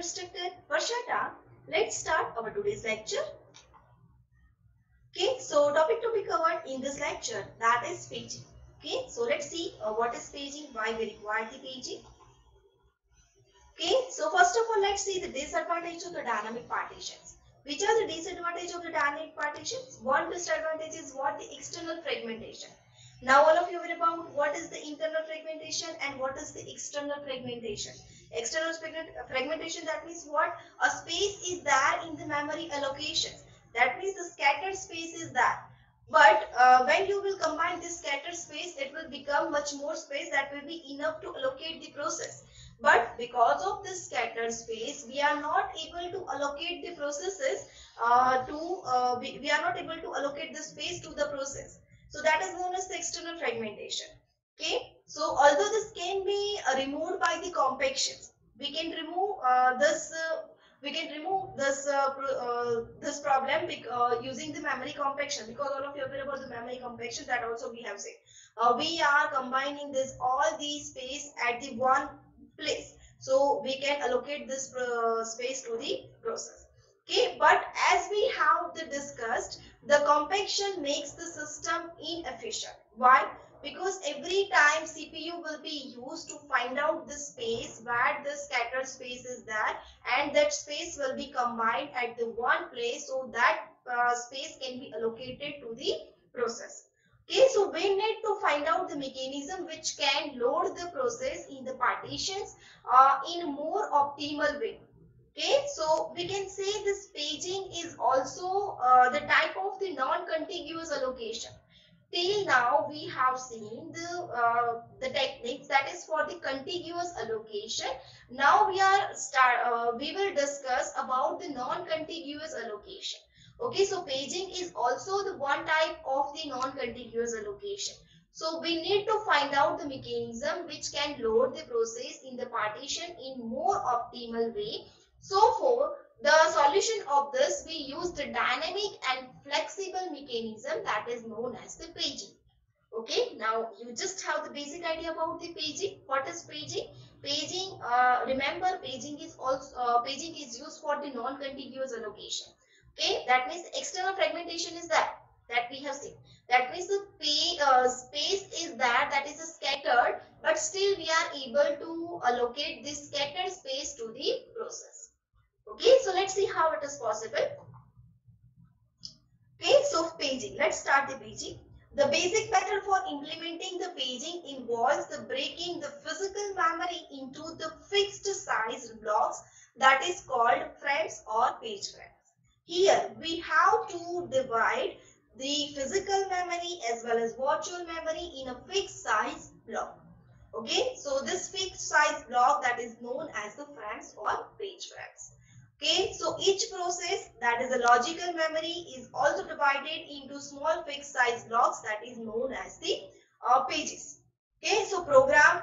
unrestricted. Varshata, let's start our today's lecture. Okay, so topic to be covered in this lecture, that is paging. Okay, so let's see what is paging, why we require the paging. Okay, so first of all, let's see the disadvantage of the dynamic partitions. Which are the disadvantages of the dynamic partitions? One disadvantage is what? The external fragmentation. Now all of you will about what is the internal fragmentation and what is the external fragmentation. External fragmentation, that means what? A space is there in the memory allocations. That means the scattered space is there. But when you will combine this scattered space, it will become much more space that will be enough to allocate the process. But because of this scattered space, we are not able to allocate the processes we are not able to allocate the space to the process. So that is known as the external fragmentation. Okay. So although this can be removed by the compactions, we can remove this problem using the memory compaction, because all of you are aware about the memory compaction, that also we have said. We are combining this all these space at the one place, so we can allocate this space to the process. Okay, but as we have discussed, the compaction makes the system inefficient. Why? Because every time CPU will be used to find out the space where the scattered space is there, and that space will be combined at the one place, so that space can be allocated to the process. Okay, so we need to find out the mechanism which can load the process in the partitions in more optimal way. Okay, so we can say this paging is also the type of the non-contiguous allocation. Till now we have seen the techniques that is for the contiguous allocation. Now we will discuss about the non-contiguous allocation. Okay, so paging is also the one type of the non-contiguous allocation. So we need to find out the mechanism which can load the process in the partition in more optimal way. So for the solution of this, we use the dynamic and flexible mechanism that is known as the paging. Okay, now you just have the basic idea about the paging. What is paging? Paging, remember, paging is used for the non-contiguous allocation. Okay, that means external fragmentation is that we have seen. That means the space is that is scattered, but still we are able to allocate this scattered space to the process. Okay, so let's see how it is possible. Okay, so paging. Let's start the paging. The basic method for implementing the paging involves the breaking the physical memory into the fixed size blocks, that is called frames or page frames. Here we have to divide the physical memory as well as virtual memory in a fixed size block. Okay, so this fixed size block that is known as the frames or page frames. Okay, so each process, that is a logical memory, is also divided into small fixed size blocks that is known as the pages. Okay, so program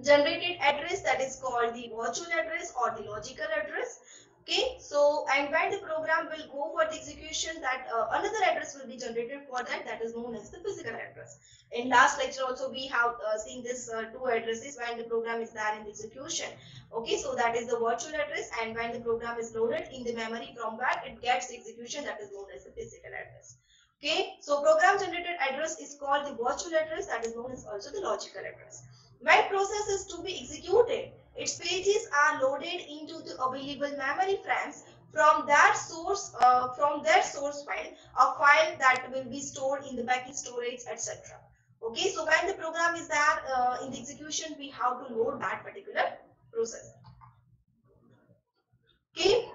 generated address, that is called the virtual address or the logical address. Okay, so and when the program will go for the execution, that another address will be generated for that is known as the physical address. In last lecture also we have seen this two addresses when the program is there in the execution. Okay, so that is the virtual address, and when the program is loaded in the memory from where it gets the execution, that is known as the physical address. Okay, so program generated address is called the virtual address, that is known as also the logical address. When process is to be executed, its pages are loaded into the available memory frames from their source file, a file that will be stored in the backup storage, etc. Okay, so when the program is there in the execution, we have to load that particular process. Okay,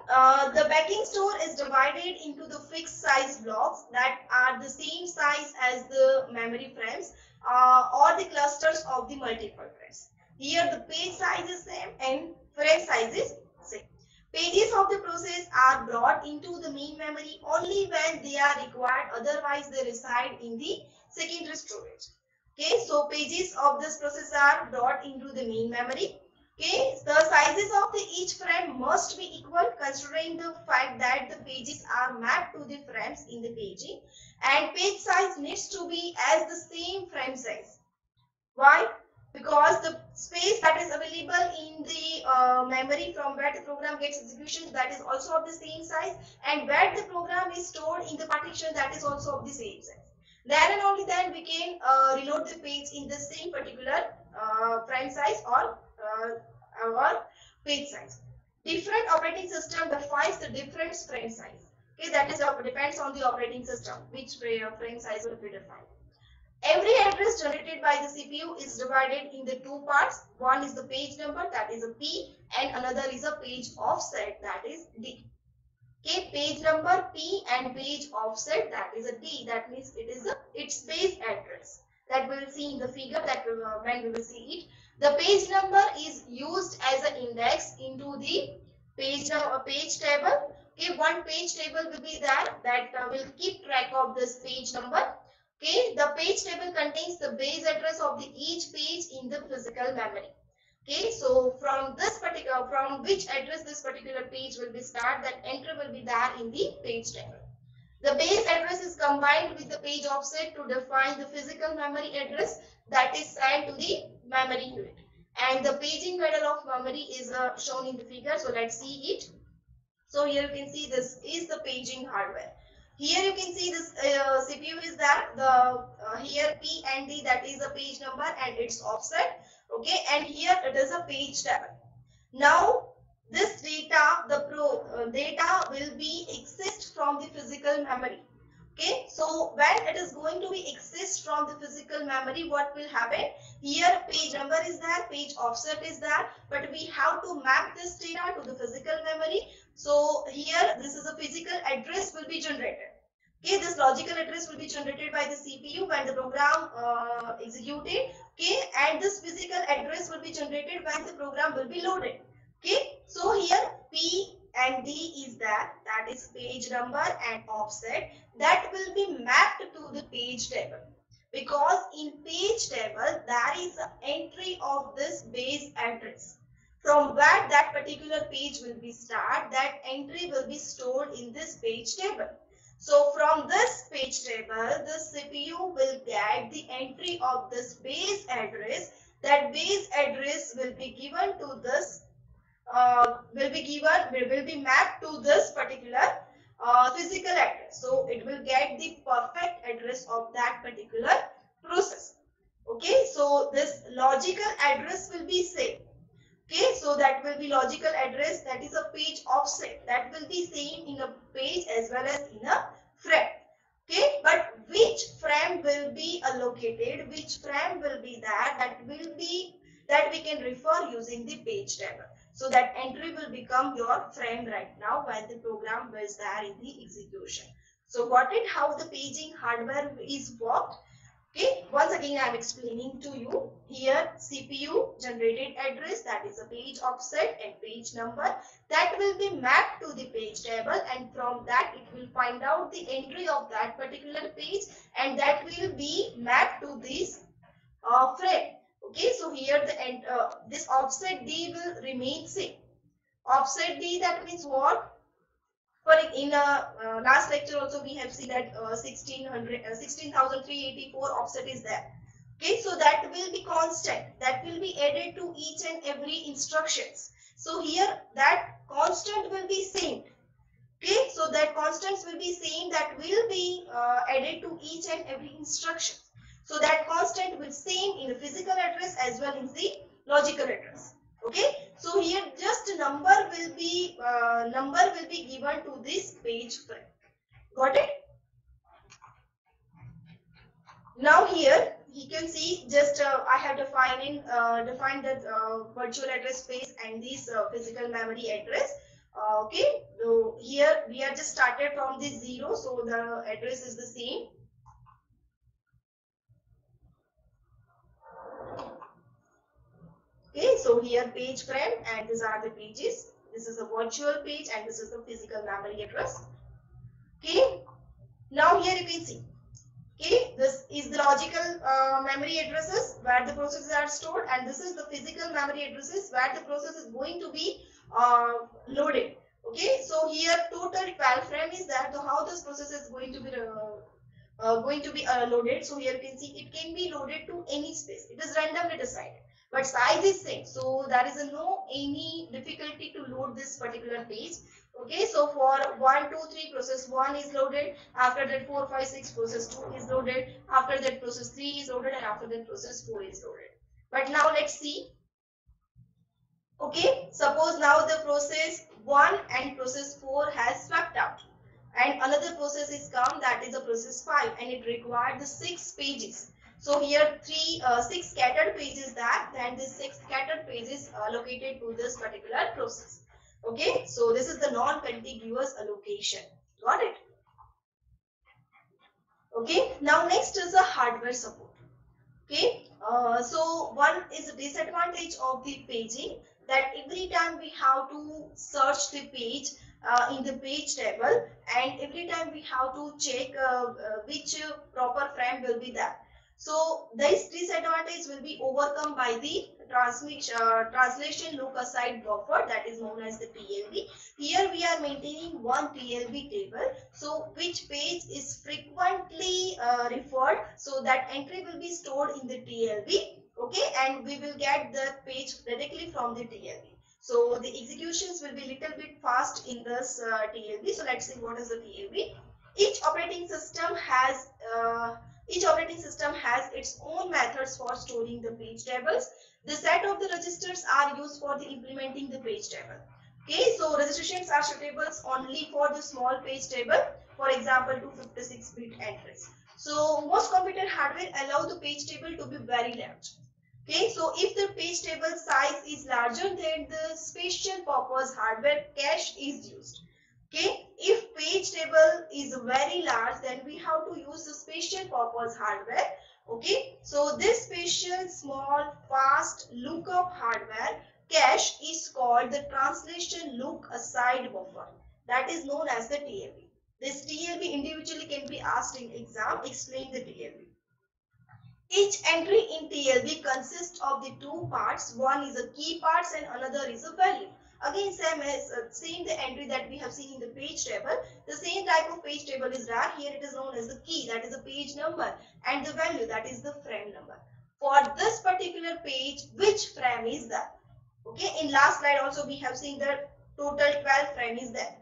the backing store is divided into the fixed size blocks that are the same size as the memory frames or the clusters of the multiple frames. Here the page size is same and frame size is same. Pages of the process are brought into the main memory only when they are required, otherwise they reside in the secondary storage. Okay, so pages of this process are brought into the main memory. Okay, the sizes of each frame must be equal, considering the fact that the pages are mapped to the frames in the paging, and page size needs to be as the same frame size. Why? because the space that is available in the memory from where the program gets execution, that is also of the same size, and where the program is stored in the partition, that is also of the same size. Then and only then we can reload the page in the same particular frame size or page size. Different operating system defines the different frame size. Okay, that is depends on the operating system which frame size will be defined. Every address generated by the CPU is divided in the two parts. One is the page number, that is a P, and another is a page offset, that is D. Okay, page number P and page offset, that is a D. That means it is its base address. That we will see in the figure that when we will see it. The page number is used as an index into the page table. Okay, one page table will be there that will keep track of this page number. Okay, the page table contains the base address of each page in the physical memory. Okay, so from which address this particular page will be start, that entry will be there in the page table. The base address is combined with the page offset to define the physical memory address that is sent to the memory unit. And the paging model of memory is shown in the figure. So let's see it. So here you can see this is the paging hardware. Here you can see this CPU is that the here P and D, that is a page number and its offset. Okay, and here it is a page table. Now this data, data will be accessed from the physical memory. Okay, so when it is going to be accessed from the physical memory, what will happen? Here page number is there, page offset is there, but we have to map this data to the physical memory. So here this is a physical address will be generated. Okay, this logical address will be generated by the CPU when the program executed. Okay, and this physical address will be generated when the program will be loaded. Okay, so here P and D is there, that is page number and offset, that will be mapped to the page table, because in page table there is an entry of this base address from where that particular page will be start. That entry will be stored in this page table. So from this page table, the CPU will get the entry of this base address. That base address will be given to this will be mapped to this particular physical address. So it will get the perfect address of that particular process. Okay, so this logical address will be same. Okay, so that will be logical address, that is a page offset, that will be same in a page as well as in a frame. Okay, but which frame will be allocated, which frame will be that we can refer using the page table. So that entry will become your frame right now when the program is there in the execution. So got it how the paging hardware is worked? Okay, once again I am explaining to you. Here CPU generated address, that is a page offset and page number, that will be mapped to the page table, and from that it will find out the entry of that particular page, and that will be mapped to this frame. Okay, so here this offset D will remain same. Offset D, that means what? For in last lecture also we have seen that 16,384 offset is there. Okay, so that will be constant. That will be added to each and every instructions. So here that constant will be same. Okay, so that constants will be same, that will be added to each and every instruction. So that constant will same in the physical address as well as the logical address. Okay, so here just number will be given to this page frame. Got it? Now here you can see just I have defined the virtual address space and this physical memory address. Okay, so here we are just started from this 0, so the address is the same. Okay, so here page frame and these are the pages. This is a virtual page and this is the physical memory address. Okay, now here you can see. Okay, this is the logical memory addresses where the processes are stored, and this is the physical memory addresses where the process is going to be loaded. Okay, so here total 12 frame is there. So how this process is going to be going to be loaded. So here you can see it can be loaded to any space. It is randomly decided, but size is same. So there is no any difficulty to load this particular page. Okay, so for 1, 2, 3 process 1 is loaded. After that 4, 5, 6 process 2 is loaded. After that process 3 is loaded, and after that process 4 is loaded. But now let's see. Okay, suppose now the process 1 and process 4 has swept out, and another process is come, that is a process 5, and it required the 6 pages. So here 6 scattered pages that, then this 6 scattered pages allocated to this particular process. Okay, so this is the non-contiguous allocation. Got it? Okay, now next is the hardware support. Okay, so one is a disadvantage of the paging, that every time we have to search the page in the page table, and every time we have to check which proper frame will be there. So this disadvantage will be overcome by the translation look aside buffer, that is known as the TLB. Here we are maintaining one TLB table, so which page is frequently referred, so that entry will be stored in the TLB. Okay, and we will get the page directly from the TLB. So the executions will be little bit fast in this TLB. So let's see what is the TLB. Each operating system has its own methods for storing the page tables. The set of the registers are used for the implementing the page table. Okay, so registrations are suitable only for the small page table, for example 256-bit entries. So most computer hardware allow the page table to be very large. Okay, so if the page table size is larger than the special purpose hardware cache is used. Okay, if page table is very large, then we have to use the special purpose hardware. Okay, so this special small fast lookup hardware cache is called the translation look aside buffer, that is known as the TLB. This TLB individually can be asked in exam. Explain the TLB. Each entry in TLB consists of the two parts. One is a key parts and another is a value. Again, same as same the entry that we have seen in the page table. The same type of page table is there. Here it is known as the key, that is the page number, and the value, that is the frame number. For this particular page, which frame is that? Okay, in last slide also we have seen that total 12 frame is there.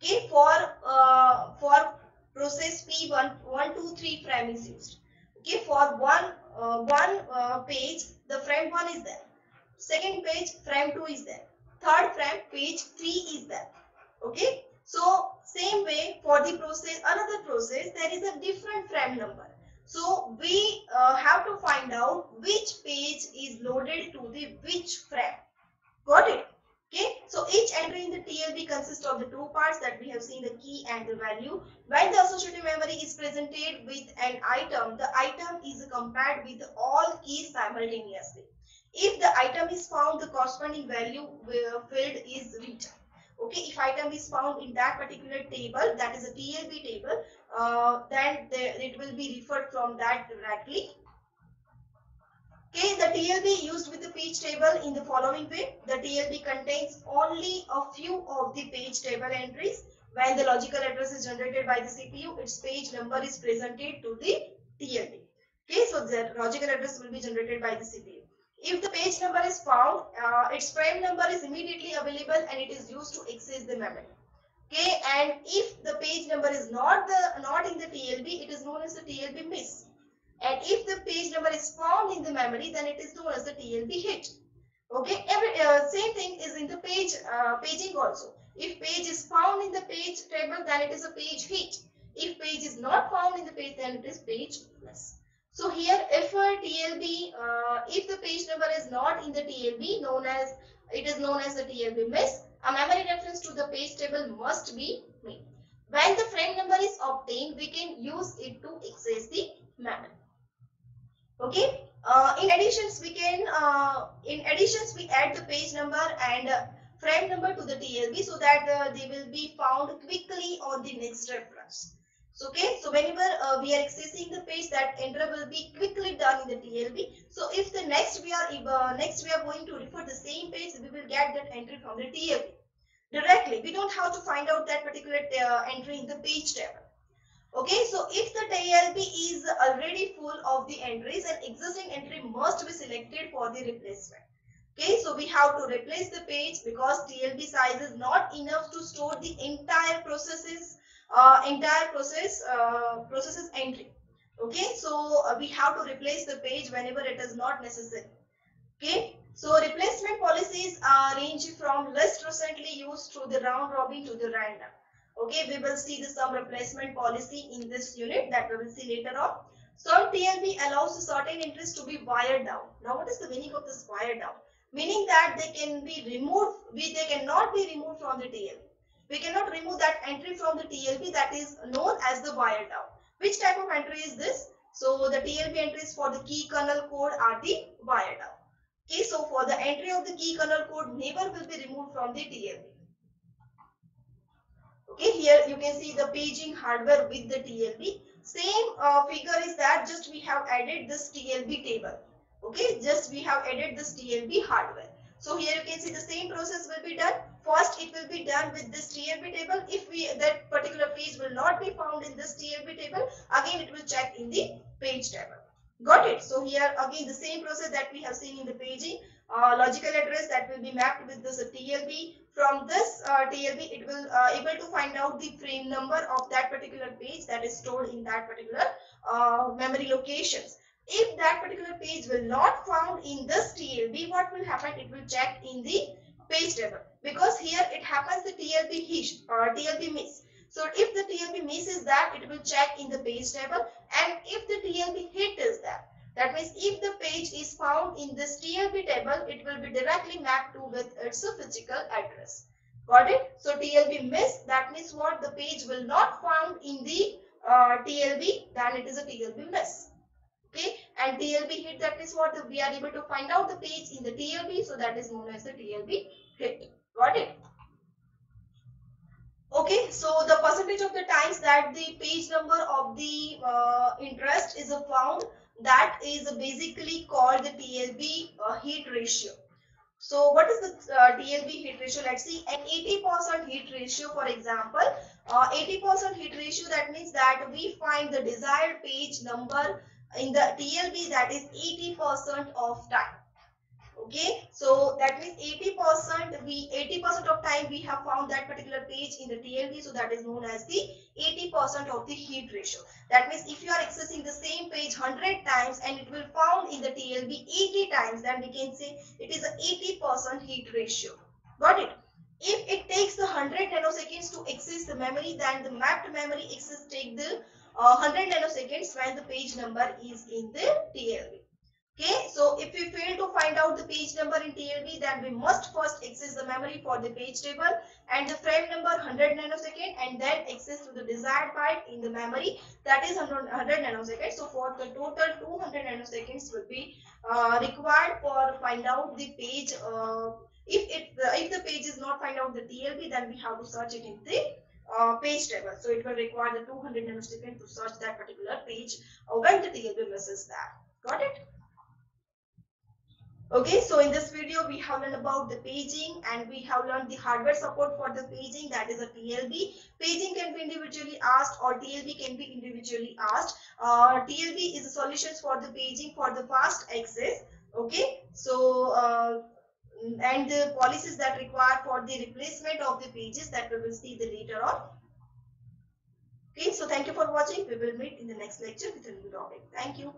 Okay, for process P1, 1, 2, 3 frame is used. Okay, for one page, the frame 1 is there. Second page, frame 2 is there. Third frame, page 3 is there. Okay, so same way for the process, another process, there is a different frame number. So we have to find out which page is loaded to the which frame. Got it? Okay, so each entry in the TLB consists of the two parts that we have seen, the key and the value. When the associative memory is presented with an item, the item is compared with all keys simultaneously. If the item is found, the corresponding value field is written. Okay, if item is found in that particular table, that is a TLB table, then it will be referred from that directly. Okay, the TLB used with the page table in the following way. The TLB contains only a few of the page table entries. When the logical address is generated by the CPU, its page number is presented to the TLB. Okay, so the logical address will be generated by the CPU. If the page number is found, its frame number is immediately available and it is used to access the memory. Okay, and if the page number is not in the TLB, it is known as the TLB miss. And if the page number is found in the memory, then it is known as the TLB hit. Okay, same thing is in the paging also. If page is found in the page table, then it is a page hit. If page is not found in the page, then it is page miss. So here, if if the page number is not in the TLB, it is known as the TLB miss. A memory reference to the page table must be made. When the frame number is obtained, we can use it to access the memory. Okay, in addition we add the page number and frame number to the TLB, so that they will be found quickly on the next reference. So okay, so whenever we are accessing the page, that entry will be quickly done in the TLB. So if the next we are going to refer the same page, we will get that entry from the TLB directly. We don't have to find out that particular entry in the page table. Okay, so if the TLB is already full of the entries, an existing entry must be selected for the replacement. Okay, so we have to replace the page because TLB size is not enough to store the entire processes, processes entry. Okay, so we have to replace the page whenever it is not necessary. Okay, so replacement policies range from list recently used through the round robin to the random. Okay, we will see the some replacement policy in this unit that we will see later on. Some TLB allows certain entries to be wired down. Now, what is the meaning of this wired down? Meaning that they can be removed, they cannot be removed from the TLB. We cannot remove that entry from the TLB, that is known as the wired down. Which type of entry is this? So the TLB entries for the key kernel code are the wired down. Okay, so for the entry of the key kernel code never will be removed from the TLB. Okay, here you can see the paging hardware with the TLB. Same figure is that just we have added this TLB table. Okay, just we have added this TLB hardware. So here you can see the same process will be done. First it will be done with this TLB table. If that particular page will not be found in this TLB table, again it will check in the page table. Got it? So here again the same process that we have seen in the paging. Logical address that will be mapped with this TLB. From this TLB, it will able to find out the frame number of that particular page that is stored in that particular memory locations. If that particular page will not found in this TLB, what will happen? It will check in the page table, because here it happens the TLB hit or TLB miss. So if the TLB miss is that, it will check in the page table, and if the TLB hit is that means if the page is found in this TLB table, it will be directly mapped to with its physical address. Got it? So TLB miss, that means what? The page will not found in the TLB, then it is a TLB miss. Okay, and TLB hit, that means what? We are able to find out the page in the TLB, so that is known as the TLB hit. Got it? Okay, so the percentage of the times that the page number of the interest is found, that is basically called the TLB hit ratio. So what is the TLB hit ratio? Let's see, an 80% hit ratio, for example, 80% hit ratio, that means that we find the desired page number in the TLB, that is 80% of time. Okay, so that means 80% of time we have found that particular page in the TLB, so that is known as the 80% of the hit ratio. That means if you are accessing the same page 100 times and it will found in the TLB 80 times, then we can say it is a 80% hit ratio. Got it? If it takes the 100 nanoseconds to access the memory, then the mapped memory access take the 100 nanoseconds when the page number is in the TLB. Okay, so if we fail to find out the page number in TLB, then we must first access the memory for the page table and the frame number 100 nanosecond, and then access to the desired byte in the memory, that is 100 nanoseconds. So for the total 200 nanoseconds will be required for find out the page. If the page is not find out the TLB, then we have to search it in the page table. So it will require the 200 nanoseconds to search that particular page when the TLB misses that. Got it? Okay, so in this video we have learned about the paging, and we have learned the hardware support for the paging, that is a TLB. Paging can be individually asked or TLB can be individually asked. TLB is a solution for the paging for the fast access. Okay, so and the policies that require for the replacement of the pages, that we will see the later on. Okay, so thank you for watching. We will meet in the next lecture with a new topic. Thank you.